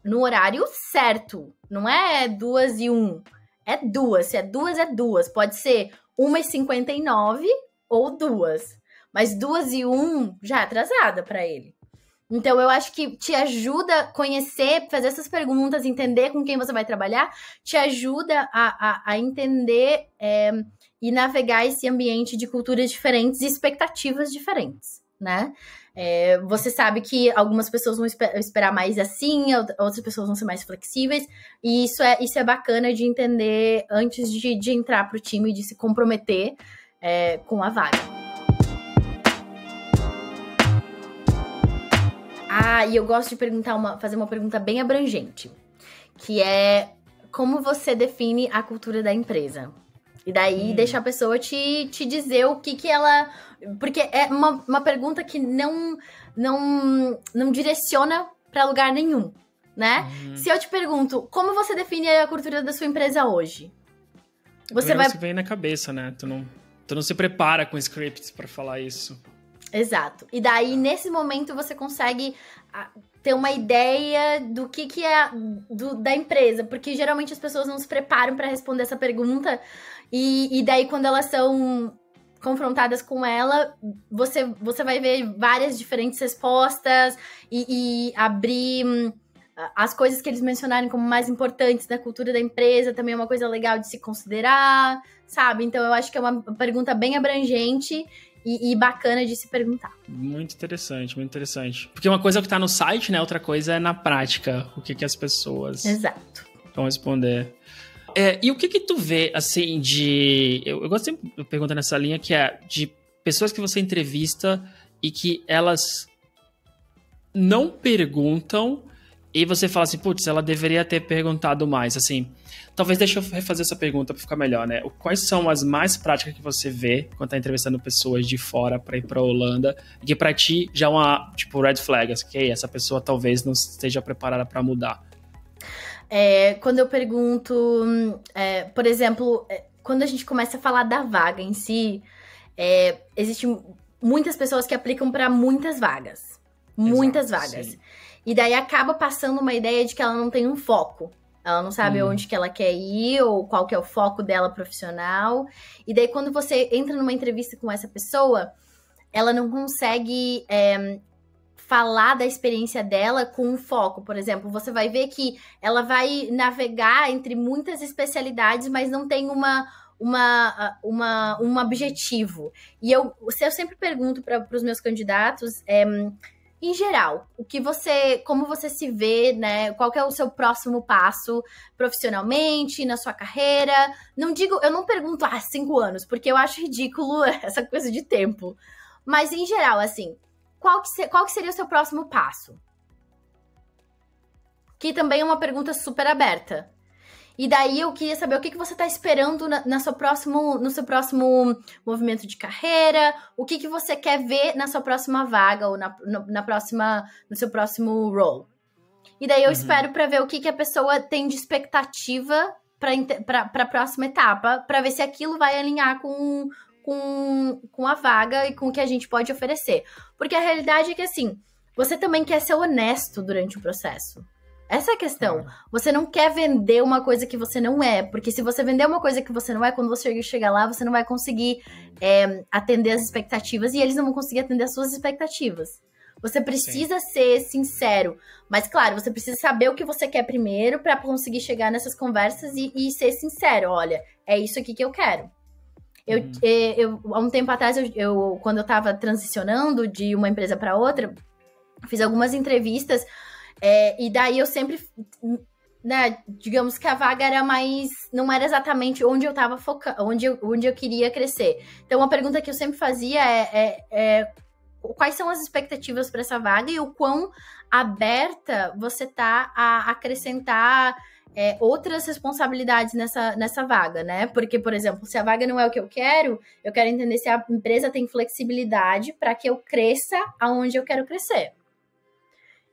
no horário certo. Não é 2:01. É 2. Se é 2, é 2. Pode ser 1:59 ou 2. Mas 2:01 já é atrasada para ele. Então, eu acho que te ajuda a conhecer, fazer essas perguntas, entender com quem você vai trabalhar, te ajuda a entender e navegar esse ambiente de culturas diferentes e expectativas diferentes, né? Você sabe que algumas pessoas vão esperar mais assim, outras pessoas vão ser mais flexíveis, e isso é bacana de entender antes de entrar pro time, de se comprometer com a vaga. E eu gosto de fazer uma pergunta bem abrangente, que é como você define a cultura da empresa? E daí deixa a pessoa te dizer o que ela... Porque é uma pergunta que não direciona para lugar nenhum, né? Se eu te pergunto, como você define a cultura da sua empresa hoje? Você vem na cabeça, né? Tu não se prepara com scripts para falar isso. Exato. E daí, nesse momento, você consegue ter uma ideia do que é da empresa. Porque, geralmente, as pessoas não se preparam para responder essa pergunta. E daí, quando elas são confrontadas com ela, você vai ver várias diferentes respostas e abrir as coisas que eles mencionaram como mais importantes da cultura da empresa. Também é uma coisa legal de se considerar, sabe? Então, eu acho que é uma pergunta bem abrangente e bacana de se perguntar. Muito interessante, muito interessante. Porque uma coisa é o que tá no site, né? Outra coisa é na prática, o que as pessoas vão responder. E o que tu vê, assim, eu gosto sempre de perguntar nessa linha, que é de pessoas que você entrevista e que elas não perguntam e você fala assim, putz, ela deveria ter perguntado mais, assim... Talvez deixa eu refazer essa pergunta para ficar melhor, né? Quais são as mais práticas que você vê quando tá entrevistando pessoas de fora para ir para Holanda, e que para ti já é uma, tipo, red flag, que essa pessoa talvez não esteja preparada para mudar? Quando eu pergunto, por exemplo, quando a gente começa a falar da vaga em si, existem muitas pessoas que aplicam para muitas vagas. Muitas vagas. Sim. E daí acaba passando uma ideia de que ela não tem um foco. Ela não sabe onde que ela quer ir ou qual que é o foco dela profissional. E daí, quando você entra numa entrevista com essa pessoa, ela não consegue falar da experiência dela com um foco. Por exemplo, você vai ver que ela vai navegar entre muitas especialidades, mas não tem um objetivo. E eu sempre pergunto para os meus candidatos... Em geral, como você se vê, né? Qual que é o seu próximo passo profissionalmente, na sua carreira? Eu não pergunto 5 anos, porque eu acho ridículo essa coisa de tempo. Mas, em geral, assim, qual que seria o seu próximo passo? Que também é uma pergunta super aberta. E daí eu queria saber o que você está esperando no seu próximo movimento de carreira, o que você quer ver na sua próxima vaga ou no seu próximo role. E daí eu espero para ver o que a pessoa tem de expectativa para a próxima etapa, para ver se aquilo vai alinhar com a vaga e com o que a gente pode oferecer. Porque a realidade é que, assim, você também quer ser honesto durante o processo. Essa é a questão. Você não quer vender uma coisa que você não é. Porque se você vender uma coisa que você não é, quando você chegar lá, você não vai conseguir atender as expectativas e eles não vão conseguir atender as suas expectativas. Você precisa ser sincero. Mas, claro, você precisa saber o que você quer primeiro para conseguir chegar nessas conversas e ser sincero. Olha, é isso aqui que eu quero. Há um tempo atrás, quando eu estava transicionando de uma empresa para outra, fiz algumas entrevistas e daí eu sempre, né, digamos que a vaga era mais, não era exatamente onde eu estava focando, onde eu queria crescer. Então, uma pergunta que eu sempre fazia quais são as expectativas para essa vaga e o quão aberta você tá a acrescentar outras responsabilidades nessa vaga, né? Porque, por exemplo, se a vaga não é o que eu quero entender se a empresa tem flexibilidade para que eu cresça aonde eu quero crescer.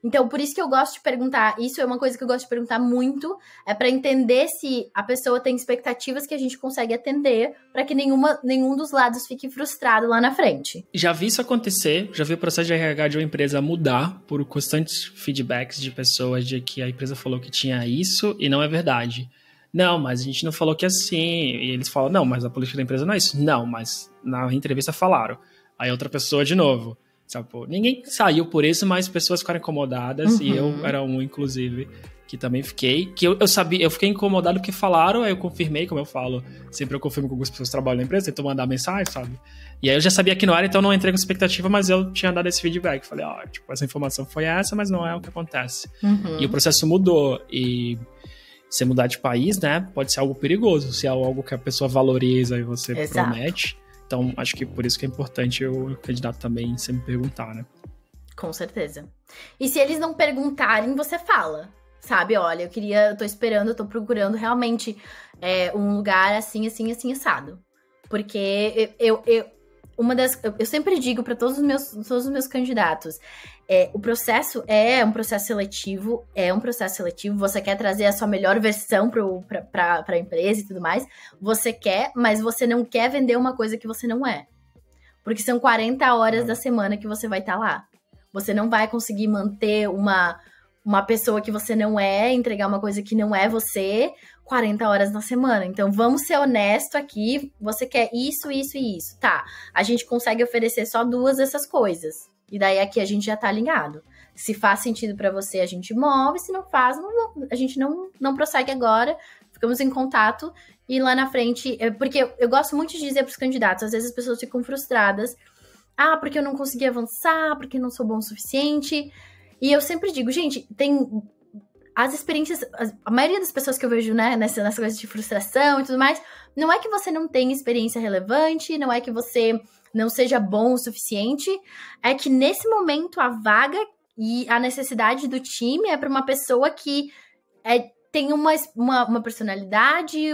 Então, por isso que eu gosto de perguntar, isso é uma coisa que eu gosto de perguntar muito, para entender se a pessoa tem expectativas que a gente consegue atender, para que nenhum dos lados fique frustrado lá na frente. Já vi isso acontecer, já vi o processo de RH de uma empresa mudar por constantes feedbacks de pessoas de que a empresa falou que tinha isso e não é verdade. Não, mas a gente não falou que é assim. E eles falam, não, mas a política da empresa não é isso. Não, mas na entrevista falaram. Aí outra pessoa de novo. Sabe, pô, ninguém saiu por isso, mas pessoas ficaram incomodadas, e eu era um, inclusive, que também fiquei, que eu sabia, eu fiquei incomodado porque falaram, aí eu confirmei, como eu falo, sempre eu confirmo com algumas pessoas que trabalham na empresa, então mandar mensagem, sabe? E aí eu já sabia que não era, então não entrei com expectativa, mas eu tinha dado esse feedback, falei, tipo, essa informação foi essa, mas não é o que acontece. E o processo mudou, e você mudar de país, né, pode ser algo perigoso, se é algo que a pessoa valoriza e você promete. Então, acho que por isso que é importante o candidato também sempre perguntar, né? Com certeza. E se eles não perguntarem, você fala, sabe? Olha, eu tô esperando, eu tô procurando realmente um lugar assim, assim, assim, assado. Porque eu sempre digo para todos os meus candidatos, o processo é um processo seletivo, você quer trazer a sua melhor versão para a empresa e tudo mais, você quer, mas você não quer vender uma coisa que você não é. Porque são 40 horas da semana que você vai estar lá. Você não vai conseguir manter uma pessoa que você não é, entregar uma coisa que não é você, 40 horas na semana. Então, vamos ser honesto aqui, você quer isso, isso e isso. Tá, a gente consegue oferecer só 2 dessas coisas. E daí aqui a gente já tá alinhado. Se faz sentido pra você, a gente move. Se não faz, a gente não prossegue agora. Ficamos em contato. E lá na frente... Porque eu gosto muito de dizer pros candidatos. Às vezes as pessoas ficam frustradas. Ah, porque eu não consegui avançar. Porque eu não sou bom o suficiente. E eu sempre digo, gente, tem... As experiências... A maioria das pessoas que eu vejo, né, nessa coisa de frustração e tudo mais, não é que você não tem experiência relevante, não é que você não seja bom o suficiente, é que nesse momento a vaga e a necessidade do time é para uma pessoa que tem uma personalidade e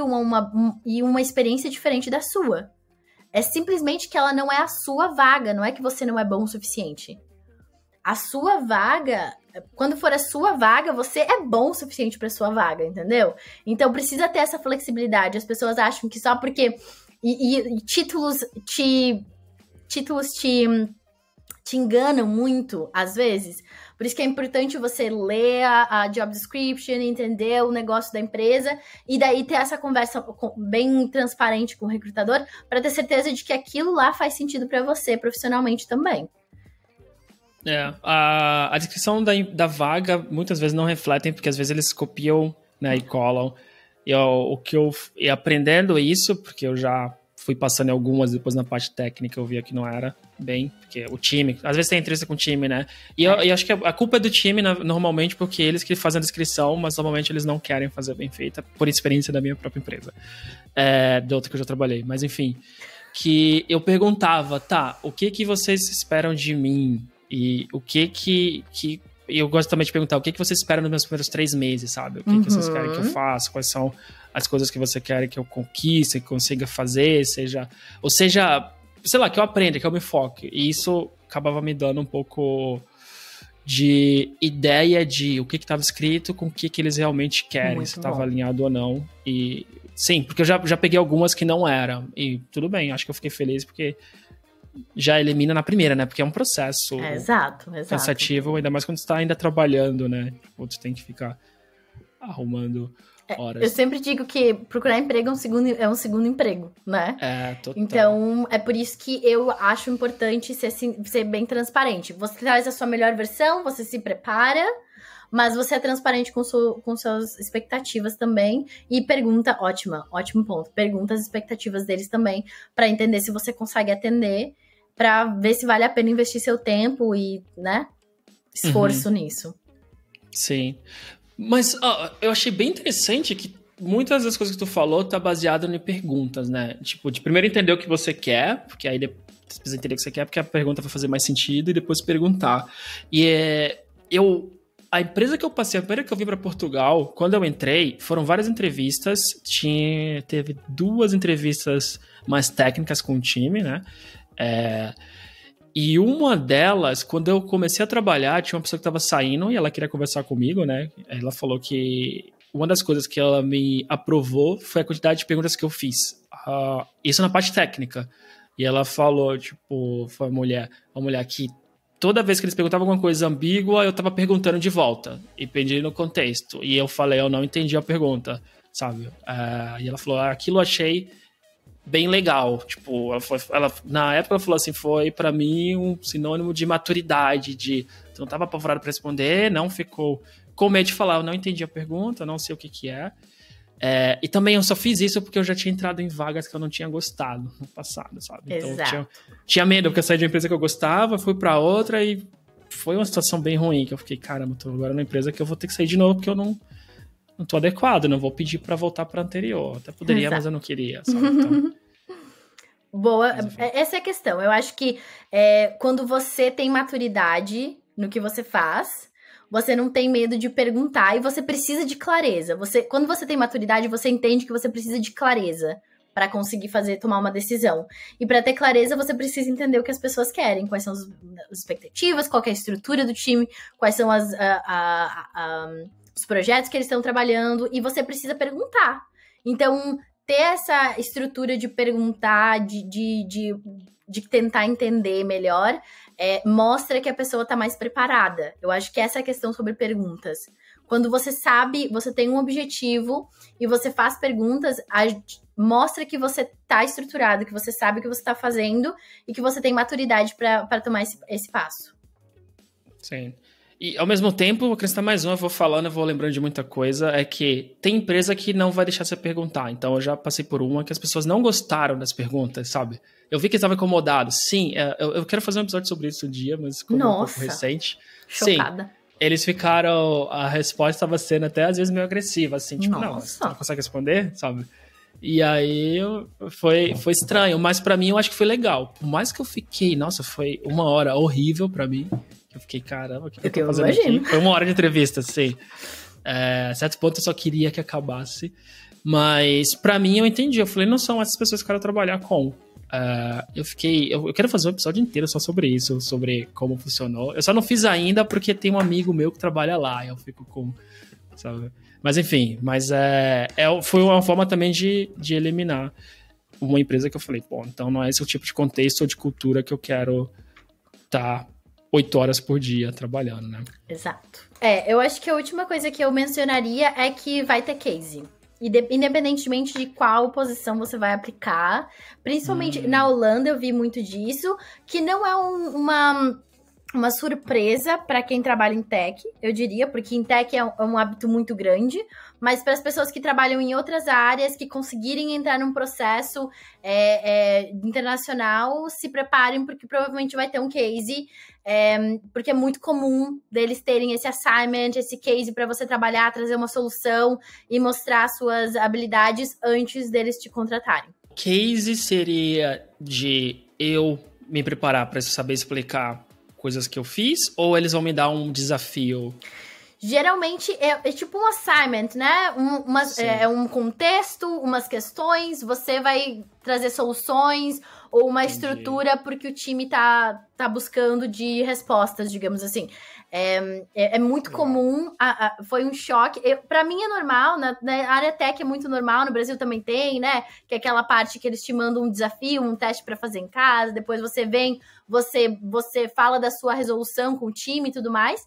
uma experiência diferente da sua. É simplesmente que ela não é a sua vaga, não é que você não é bom o suficiente. A sua vaga, quando for a sua vaga, você é bom o suficiente para sua vaga, entendeu? Então precisa ter essa flexibilidade. As pessoas acham que só porque e títulos te enganam muito, às vezes. Por isso que é importante você ler a job description, entender o negócio da empresa e daí ter essa conversa bem transparente com o recrutador para ter certeza de que aquilo lá faz sentido para você profissionalmente também. A descrição da vaga muitas vezes não refletem, porque às vezes eles copiam, né, e colam. E aprendendo isso, porque eu já fui passando em algumas, depois na parte técnica eu via que não era bem, porque o time, às vezes tem entrevista com o time, né? E eu acho que a culpa é do time, normalmente, porque eles que fazem a descrição, mas normalmente eles não querem fazer bem feita, por experiência da minha própria empresa, de outra que eu já trabalhei. Mas enfim, que eu perguntava, tá, o que vocês esperam de mim? E o que eu gosto também de perguntar, o que vocês esperam nos meus primeiros 3 meses, sabe? O que vocês querem que eu faça? Quais são as coisas que você quer que eu conquiste, que consiga fazer, seja, sei lá, que eu aprenda, que eu me foque. E isso acabava me dando um pouco de ideia de o que estava escrito com o que eles realmente querem, Muito se estava bom. alinhado ou não. E sim, porque eu já peguei algumas que não eram. E tudo bem, acho que eu fiquei feliz porque já elimina na primeira, né? Porque é um processo Exato. cansativo, ainda mais quando você tá ainda trabalhando, né? Tipo, você tem que ficar arrumando horas. Eu sempre digo que procurar emprego é um segundo emprego, né? Total. Então, é por isso que eu acho importante ser bem transparente. Você traz a sua melhor versão, você se prepara, mas você é transparente com suas expectativas também. E pergunta, ótimo ponto. Pergunta as expectativas deles também, pra entender se você consegue atender, pra ver se vale a pena investir seu tempo e, né, esforço nisso. Sim. Mas eu achei bem interessante que muitas das coisas que tu falou tá baseado em perguntas, né? Tipo, de primeiro entender o que você quer, porque aí depois você precisa entender o que você quer, porque a pergunta vai fazer mais sentido, e depois perguntar. A empresa que eu passei, a primeira que eu vim para Portugal, quando eu entrei, foram várias entrevistas. Teve 2 entrevistas mais técnicas com o time, né? E uma delas, quando eu comecei a trabalhar, tinha uma pessoa que estava saindo e ela queria conversar comigo, né? Ela falou que uma das coisas que ela me aprovou foi a quantidade de perguntas que eu fiz. Isso na parte técnica. E ela falou, tipo, foi uma mulher que toda vez que eles perguntavam alguma coisa ambígua, eu tava perguntando de volta e pedindo no contexto. E eu falei, eu não entendi a pergunta, sabe? E ela falou, aquilo eu achei bem legal, tipo, na época ela falou assim, foi pra mim um sinônimo de maturidade, tu não tava apavorado pra responder, não ficou com medo de falar, eu não entendi a pergunta, não sei o que é. E também eu só fiz isso porque eu já tinha entrado em vagas que eu não tinha gostado no passado, sabe? Exato. Então eu tinha medo, porque eu saí de uma empresa que eu gostava, fui pra outra e foi uma situação bem ruim, que eu fiquei, caramba, tô agora numa empresa que eu vou ter que sair de novo porque eu não tô adequado, não vou pedir pra voltar pra anterior. Até poderia, Exato. mas eu não queria, sabe? Então, Boa, essa é a questão. Eu acho que quando você tem maturidade no que você faz, você não tem medo de perguntar e você precisa de clareza. Quando você tem maturidade, você entende que você precisa de clareza para conseguir tomar uma decisão. E para ter clareza, você precisa entender o que as pessoas querem, quais são as expectativas, qual é a estrutura do time, quais são os projetos que eles estão trabalhando, e você precisa perguntar. Então, ter essa estrutura de perguntar, de tentar entender melhor, mostra que a pessoa está mais preparada. Eu acho que essa é a questão sobre perguntas. Quando você sabe, você tem um objetivo e você faz perguntas, mostra que você está estruturado, que você sabe o que você está fazendo e que você tem maturidade para tomar esse passo. Sim. E, ao mesmo tempo, vou acrescentar mais um, eu vou falando, eu vou lembrando de muita coisa, é que tem empresa que não vai deixar você perguntar. Então, eu já passei por uma que as pessoas não gostaram das perguntas, sabe? Eu vi que eles estavam incomodados. Sim, eu quero fazer um episódio sobre isso um dia, mas como é um pouco recente. Chocada. Sim, eles ficaram... A resposta estava sendo até, às vezes, meio agressiva, assim. Tipo, não, você não consegue responder, sabe? E aí, foi estranho. Mas pra mim, eu acho que foi legal. Por mais que eu fiquei... Nossa, foi uma hora horrível pra mim. Eu fiquei, caramba, o que eu tô fazendo aqui? Foi uma hora de entrevista, sim. A certo ponto eu só queria que acabasse. Mas, pra mim, eu entendi. Eu falei, não são essas pessoas que eu quero trabalhar com. Eu quero fazer um episódio inteiro só sobre isso, sobre como funcionou. Eu só não fiz ainda porque tem um amigo meu que trabalha lá. Eu fico com... Sabe? Mas, enfim. Foi uma forma também de eliminar uma empresa que eu falei, pô, então não é esse o tipo de contexto ou de cultura que eu quero estar 8 horas por dia trabalhando, né? Exato. Eu acho que a última coisa que eu mencionaria é que vai ter case. Independentemente de qual posição você vai aplicar. Principalmente na Holanda eu vi muito disso, que não é uma surpresa para quem trabalha em tech, eu diria, porque em tech é um hábito muito grande, mas para as pessoas que trabalham em outras áreas, que conseguirem entrar num processo internacional, se preparem, porque provavelmente vai ter um case, porque é muito comum deles terem esse assignment, esse case para você trabalhar, trazer uma solução e mostrar suas habilidades antes deles te contratarem. Case seria de eu me preparar para saber explicar coisas que eu fiz, ou eles vão me dar um desafio? Geralmente é tipo um assignment, né? Um contexto, umas questões, você vai trazer soluções, ou uma estrutura porque o time tá buscando de respostas, digamos assim. É muito comum, foi um choque. Pra mim é normal, na área tech é muito normal, no Brasil também tem, né? Que é aquela parte que eles te mandam um desafio, um teste pra fazer em casa, depois você vem, você fala da sua resolução com o time e tudo mais.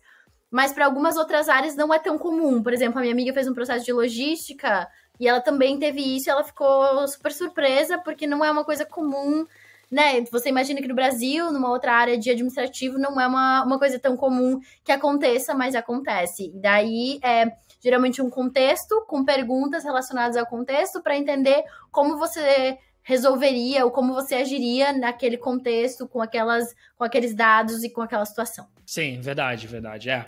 Mas para algumas outras áreas não é tão comum. Por exemplo, a minha amiga fez um processo de logística e ela também teve isso e ela ficou super surpresa porque não é uma coisa comum, né? Você imagina que no Brasil, numa outra área de administrativo, não é uma coisa tão comum que aconteça, mas acontece. E daí é geralmente um contexto com perguntas relacionadas ao contexto para entender como você resolveria ou como você agiria naquele contexto, com aqueles dados e com aquela situação. Sim, verdade.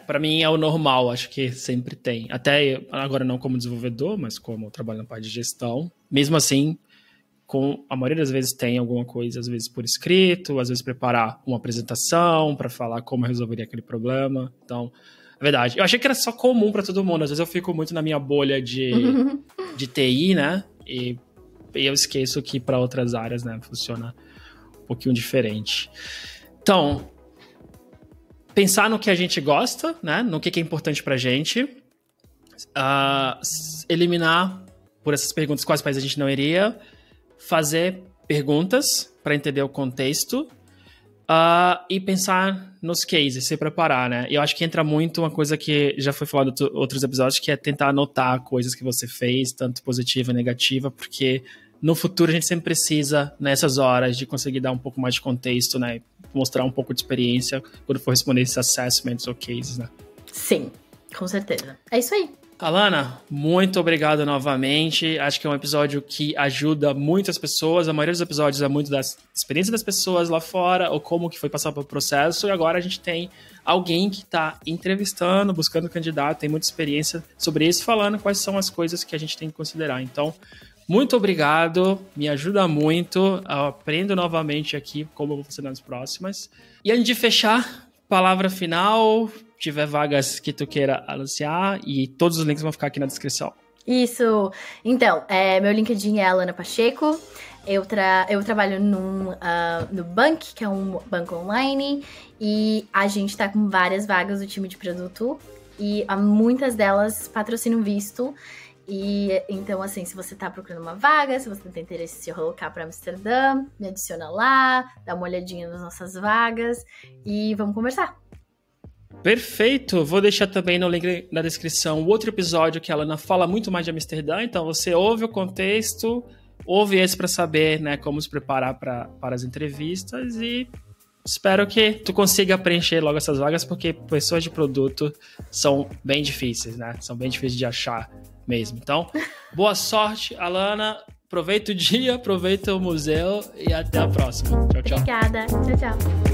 Pra mim é o normal, acho que sempre tem. Até agora não como desenvolvedor, mas como eu trabalho na parte de gestão. Mesmo assim, a maioria das vezes tem alguma coisa, às vezes por escrito, às vezes preparar uma apresentação para falar como eu resolveria aquele problema. Então, é verdade. Eu achei que era só comum para todo mundo. Às vezes eu fico muito na minha bolha de TI, né? E eu esqueço que para outras áreas, né, funciona um pouquinho diferente. Então, pensar no que a gente gosta, né? No que é importante pra gente. Eliminar por essas perguntas quais países a gente não iria. Fazer perguntas para entender o contexto. E pensar nos cases, se preparar, né? E eu acho que entra muito uma coisa que já foi falado em outros episódios, que é tentar anotar coisas que você fez, tanto positiva e negativa, porque no futuro a gente sempre precisa, nessas horas, de conseguir dar um pouco mais de contexto, né? Mostrar um pouco de experiência quando for responder esses assessments ou cases, né? Sim, com certeza. É isso aí. Alana, muito obrigado novamente. Acho que é um episódio que ajuda muitas pessoas. A maioria dos episódios é muito da experiência das pessoas lá fora, ou como que foi passar pelo processo. E agora a gente tem alguém que está entrevistando, buscando candidato, tem muita experiência sobre isso, falando quais são as coisas que a gente tem que considerar. Então, muito obrigado, me ajuda muito. Eu aprendo novamente aqui como eu vou funcionar nas próximas. E antes de fechar, palavra final, tiver vagas que tu queira anunciar, e todos os links vão ficar aqui na descrição. Isso. Então, meu LinkedIn é Alana Pacheco. Eu trabalho no Bank, que é um banco online, e a gente tá com várias vagas do time de produto, e muitas delas patrocinam visto. E então, assim, se você tá procurando uma vaga, se você tem interesse em se relocar para Amsterdã, me adiciona lá, dá uma olhadinha nas nossas vagas e vamos conversar. Perfeito! Vou deixar também no link na descrição o outro episódio que a Alana fala muito mais de Amsterdã, então você ouve o contexto, ouve esse para saber, né, como se preparar para as entrevistas, e espero que tu consiga preencher logo essas vagas, porque pessoas de produto são bem difíceis, né? São bem difíceis de achar mesmo. Então, boa sorte, Alana. Aproveita o dia, aproveita o museu e até a próxima. Tchau, tchau. Obrigada. Tchau, tchau.